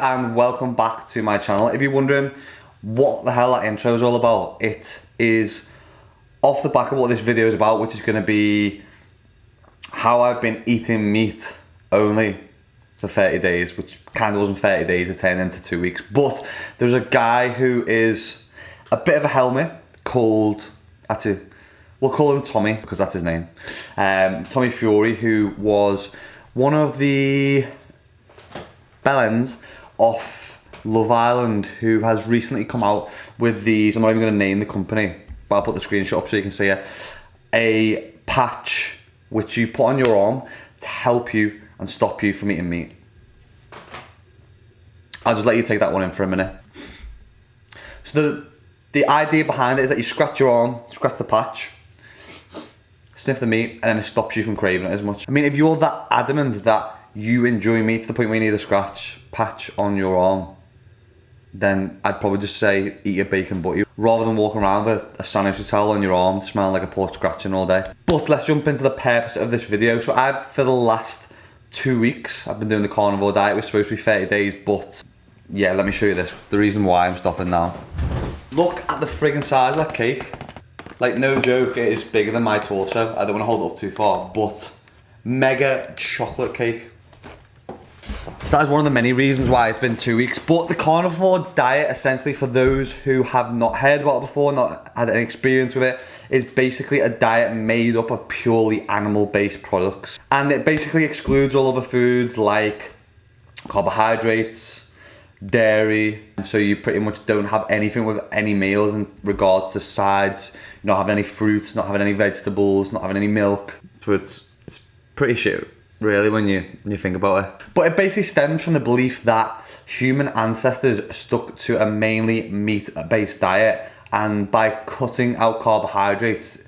and welcome back to my channel. If you're wondering what the hell that intro is all about, it is off the back of what this video is about, which is going to be how I've been eating meat only for 30 days, which kind of wasn't 30 days, it turned into 2 weeks. But there's a guy who is a bit of a helmet called, actually, we'll call him Tommy because that's his name. Tommy Fury, who was one of the bellends off Love Island, who has recently come out with these, I'm not even going to name the company, but I'll put the screenshot up so you can see it, a patch which you put on your arm to help you and stop you from eating meat. I'll just let you take that one in for a minute. So the idea behind it is that you scratch your arm, scratch the patch, sniff the meat, and then it stops you from craving it as much. I mean, if you're that adamant that you enjoy meat to the point where you need a scratch patch on your arm, then I'd probably just say eat a bacon butty rather than walking around with a sanitary towel on your arm smelling like a pork scratching all day. But let's jump into the purpose of this video. So for the last 2 weeks, I've been doing the carnivore diet. We're supposed to be 30 days, but yeah, let me show you this. The reason why I'm stopping now. Look at the friggin' size of that cake. Like, no joke, it is bigger than my torso. I don't want to hold it up too far, but mega chocolate cake. So that is one of the many reasons why it's been 2 weeks. But the carnivore diet, essentially, for those who have not heard about it before, not had any experience with it, is basically a diet made up of purely animal-based products. And it basically excludes all other foods like carbohydrates, dairy, so you pretty much don't have anything with any meals in regards to sides. You're not having any fruits, not having any vegetables, not having any milk. So it's pretty shit, really, when you think about it. But it basically stems from the belief that human ancestors stuck to a mainly meat-based diet, and by cutting out carbohydrates,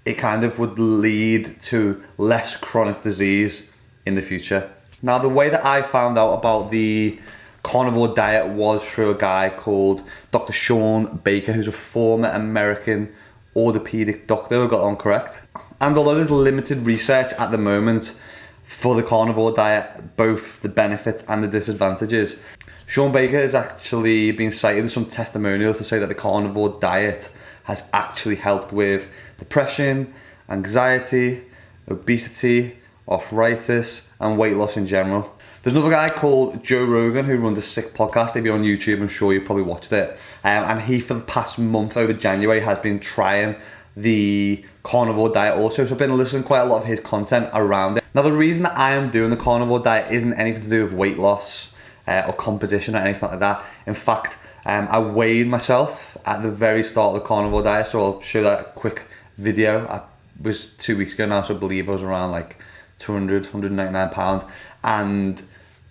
it kind of would lead to less chronic disease in the future. Now, the way that I found out about the carnivore diet was through a guy called Dr. Shawn Baker, who's a former American orthopedic doctor, I got that on correct. And although there's limited research at the moment for the carnivore diet, both the benefits and the disadvantages, Shawn Baker has actually been cited as some testimonial to say that the carnivore diet has actually helped with depression, anxiety, obesity, arthritis, and weight loss in general. There's another guy called Joe Rogan who runs a sick podcast. If you're on YouTube, I'm sure you've probably watched it. And he, for the past month, over January, has been trying the carnivore diet also. So I've been listening to quite a lot of his content around it. Now, the reason that I am doing the carnivore diet isn't anything to do with weight loss or composition or anything like that. In fact, I weighed myself at the very start of the carnivore diet. So I'll show that quick video. It was 2 weeks ago now, so I believe I was around like 199 pounds. And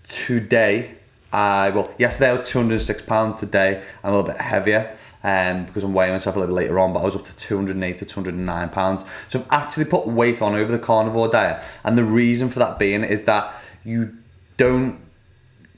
today, yesterday I was 206 pounds. Today I'm a little bit heavier because I'm weighing myself a little bit later on, but I was up to 208 to 209 pounds. So I've actually put weight on over the carnivore diet, and the reason for that being is that you don't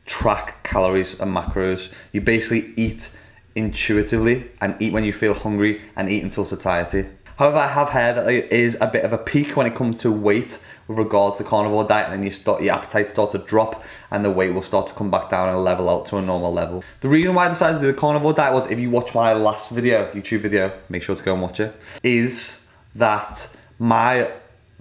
track calories and macros. You basically eat intuitively and eat when you feel hungry and eat until satiety. However, I have heard that there is a bit of a peak when it comes to weight with regards to the carnivore diet, and then your appetite starts to drop and the weight will start to come back down and level out to a normal level. The reason why I decided to do the carnivore diet was, if you watch my last video, YouTube video, make sure to go and watch it, is that my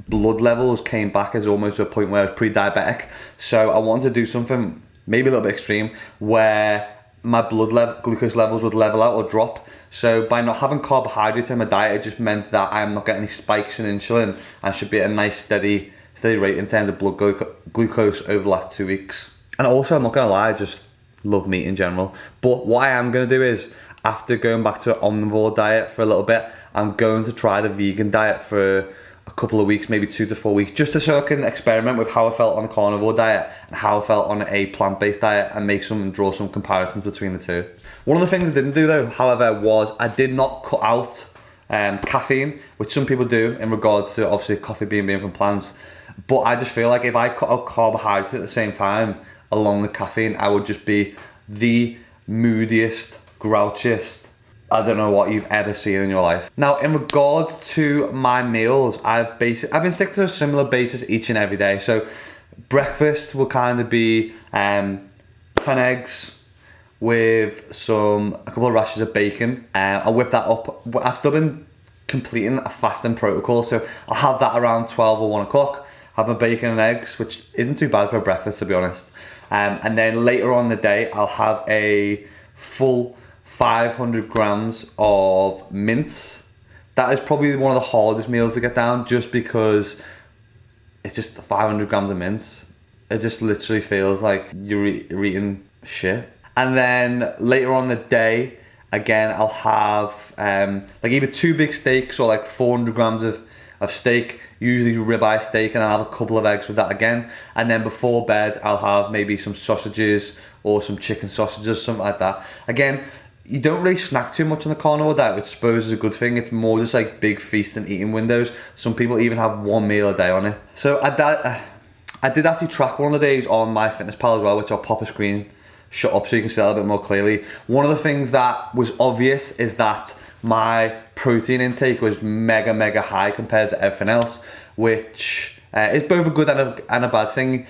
blood levels came back as almost to a point where I was pre-diabetic. So I wanted to do something maybe a little bit extreme where my glucose levels would level out or drop. So by not having carbohydrates in my diet, it just meant that I'm not getting any spikes in insulin and should be at a nice steady rate in terms of blood glucose over the last 2 weeks. And also, I'm not gonna lie, I just love meat in general. But what I am gonna do is, after going back to an omnivore diet for a little bit, I'm going to try the vegan diet for a couple of weeks, maybe 2 to 4 weeks, just so I can experiment with how I felt on a carnivore diet and how I felt on a plant-based diet, and draw some comparisons between the two. One of the things I didn't do though, however, was I did not cut out caffeine, which some people do in regards to obviously coffee being from plants. But I just feel like if I cut out carbohydrates at the same time along with caffeine, I would just be the moodiest, grouchiest, I don't know what you've ever seen in your life. Now, in regards to my meals, I've been sticking to a similar basis each and every day. So breakfast will kind of be 10 eggs with a couple of rashers of bacon. I'll whip that up. I've still been completing a fasting protocol, so I'll have that around 12 or 1 o'clock. Have my bacon and eggs, which isn't too bad for a breakfast, to be honest. And then later on in the day, I'll have a full 500 grams of mince. That is probably one of the hardest meals to get down, just because it's just 500 grams of mince. It just literally feels like you're eating shit. And then later on in the day, again, I'll have like either 2 big steaks or like 400 grams of steak, usually ribeye steak, and I'll have a couple of eggs with that again. And then before bed, I'll have maybe some sausages or some chicken sausages, something like that. Again, you don't really snack too much on the carnivore diet, which I suppose is a good thing. It's more just like big feast and eating windows. Some people even have 1 meal a day on it. So I did actually track one of the days on MyFitnessPal as well, which I'll pop a screen shut up so you can see it a bit more clearly. One of the things that was obvious is that my protein intake was mega high compared to everything else, which is both a good and a bad thing.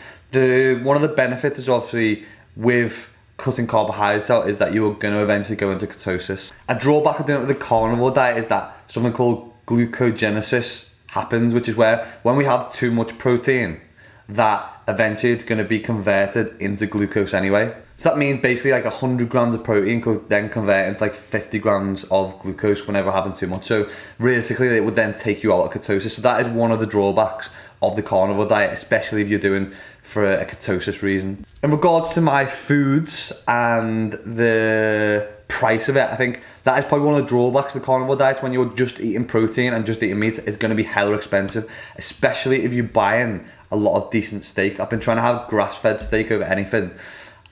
One of the benefits is obviously with cutting carbohydrates out is that you are going to eventually go into ketosis. A drawback of doing it with the carnivore diet is that something called glucogenesis happens, which is where when we have too much protein, that eventually it's going to be converted into glucose anyway. So that means basically like 100 grams of protein could then convert into like 50 grams of glucose whenever having too much. So realistically, it would then take you out of ketosis. So that is one of the drawbacks of the carnivore diet, especially if you're doing for a ketosis reason. In regards to my foods and the price of it, I think that is probably one of the drawbacks of the carnivore diet. When you're just eating protein and just eating meat, it's going to be hella expensive, especially if you're buying a lot of decent steak. I've been trying to have grass-fed steak over anything.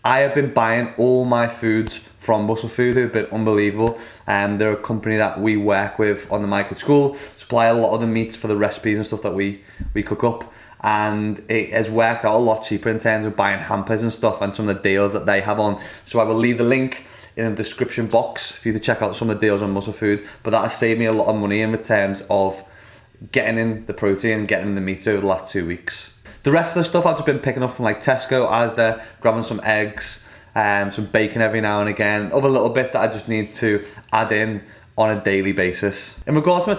I have been buying all my foods from Muscle Food, who've been unbelievable. They're a company that we work with on the mic at school, supply a lot of the meats for the recipes and stuff that we cook up. And it has worked out a lot cheaper in terms of buying hampers and stuff and some of the deals that they have on. So I will leave the link in the description box for you to check out some of the deals on Muscle Food. But that has saved me a lot of money in terms of getting in the protein and getting in the meats over the last 2 weeks. The rest of the stuff I've just been picking up from like Tesco, Asda, grabbing some eggs, some bacon every now and again, other little bits that I just need to add in on a daily basis. In regards to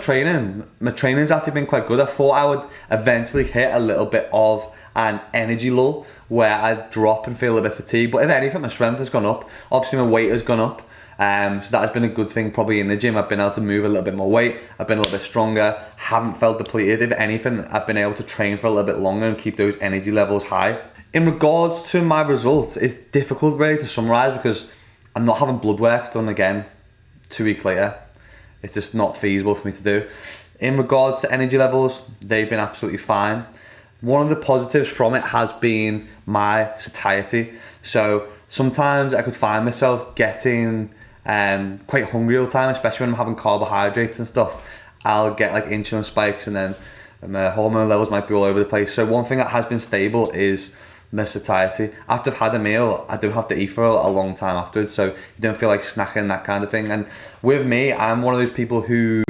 my training's actually been quite good. I thought I would eventually hit a little bit of an energy lull where I drop and feel a bit fatigued, but if anything, my strength has gone up. Obviously my weight has gone up. So that has been a good thing probably in the gym. I've been able to move a little bit more weight. I've been a little bit stronger. Haven't felt depleted. If anything, I've been able to train for a little bit longer and keep those energy levels high. In regards to my results, it's difficult really to summarise because I'm not having blood work done again 2 weeks later. It's just not feasible for me to do. In regards to energy levels, they've been absolutely fine. One of the positives from it has been my satiety. So sometimes I could find myself getting quite hungry all the time, especially when I'm having carbohydrates and stuff. I'll get like insulin spikes and then my hormone levels might be all over the place. So one thing that has been stable is my satiety. After I've had a meal, I don't have to eat for a long time afterwards, so you don't feel like snacking, that kind of thing. And with me, I'm one of those people who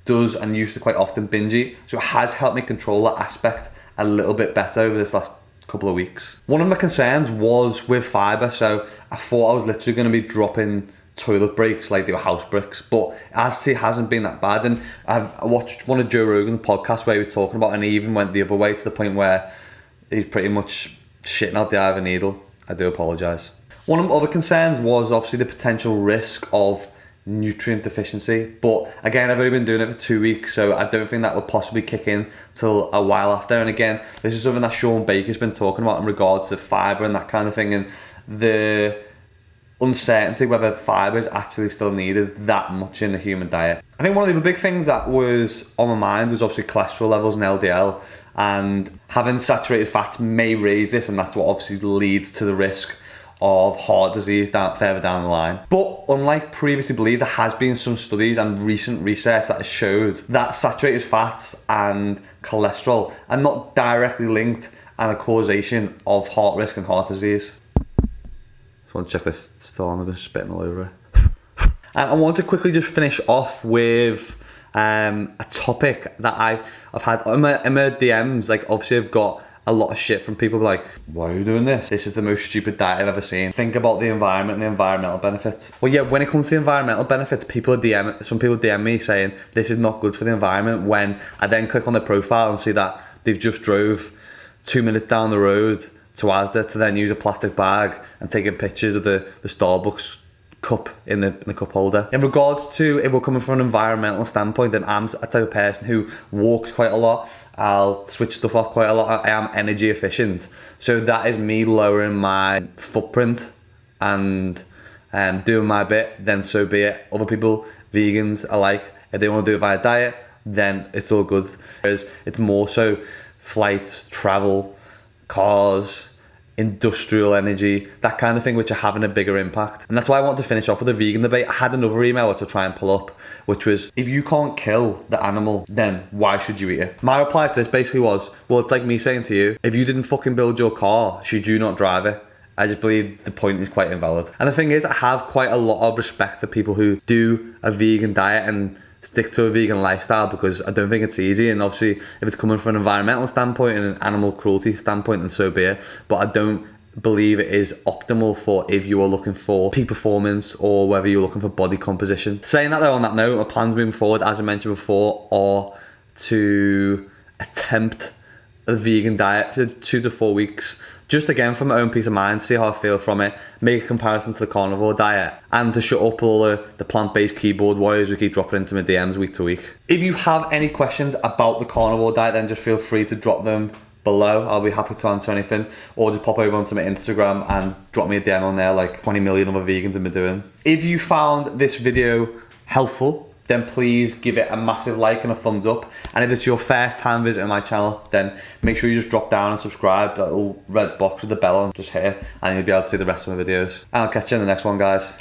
does and used to quite often binge eat, so it has helped me control that aspect a little bit better over this last couple of weeks. One of my concerns was with fibre, so I thought I was literally going to be dropping toilet breaks like they were house bricks, but actually it hasn't been that bad. And I watched one of Joe Rogan's podcasts where he was talking about, and he even went the other way to the point where he's pretty much shitting out the eye of a needle. I do apologise. One of my other concerns was obviously the potential risk of nutrient deficiency, but again, I've only been doing it for 2 weeks, so I don't think that would possibly kick in till a while after. And again, this is something that Shawn Baker's been talking about in regards to fibre and that kind of thing, and the uncertainty whether fibre is actually still needed that much in the human diet. I think one of the big things that was on my mind was obviously cholesterol levels and LDL, and having saturated fats may raise this, and that's what obviously leads to the risk of heart disease further down the line. But unlike previously believed, there has been some studies and recent research that has showed that saturated fats and cholesterol are not directly linked and a causation of heart risk and heart disease. Just want to check this still on, I've been spitting all over it. And I want to quickly just finish off with a topic that I've had in my DMs. Like obviously I've got a lot of shit from people like, why are you doing this? This is the most stupid diet I've ever seen. Think about the environment and the environmental benefits. Well, yeah, when it comes to the environmental benefits, some people DM me saying this is not good for the environment, when I then click on their profile and see that they've just drove 2 minutes down the road to Asda to then use a plastic bag and taking pictures of the Starbucks cup in the cup holder. In regards to if we're coming from an environmental standpoint, then I'm a type of person who walks quite a lot. I'll switch stuff off quite a lot. I am energy efficient, so that is me lowering my footprint and doing my bit. Then so be it. Other people, vegans alike, if they want to do it via diet, then it's all good. Whereas it's more so flights, travel, cars, industrial energy, that kind of thing, which are having a bigger impact. And that's why I want to finish off with a vegan debate. I had another email which I'll try and pull up, which was, if you can't kill the animal, then why should you eat it? My reply to this basically was, well, it's like me saying to you, if you didn't fucking build your car, should you not drive it? I just believe the point is quite invalid. And the thing is, I have quite a lot of respect for people who do a vegan diet and stick to a vegan lifestyle, because I don't think it's easy. And obviously, if it's coming from an environmental standpoint and an animal cruelty standpoint, then so be it. But I don't believe it is optimal for if you are looking for peak performance or whether you're looking for body composition. Saying that though, on that note, my plans moving forward, as I mentioned before, are to attempt a vegan diet for 2 to 4 weeks. Just again, for my own peace of mind, see how I feel from it, make a comparison to the carnivore diet, and to shut up all the plant-based keyboard warriors who keep dropping into my DMs week to week. If you have any questions about the carnivore diet, then just feel free to drop them below. I'll be happy to answer anything, or just pop over onto my Instagram and drop me a DM on there like 20 million other vegans have been doing. If you found this video helpful, then please give it a massive like and a thumbs up. And if it's your first time visiting my channel, then make sure you just drop down and subscribe. That little red box with the bell on, just hit it, and you'll be able to see the rest of my videos. And I'll catch you in the next one, guys.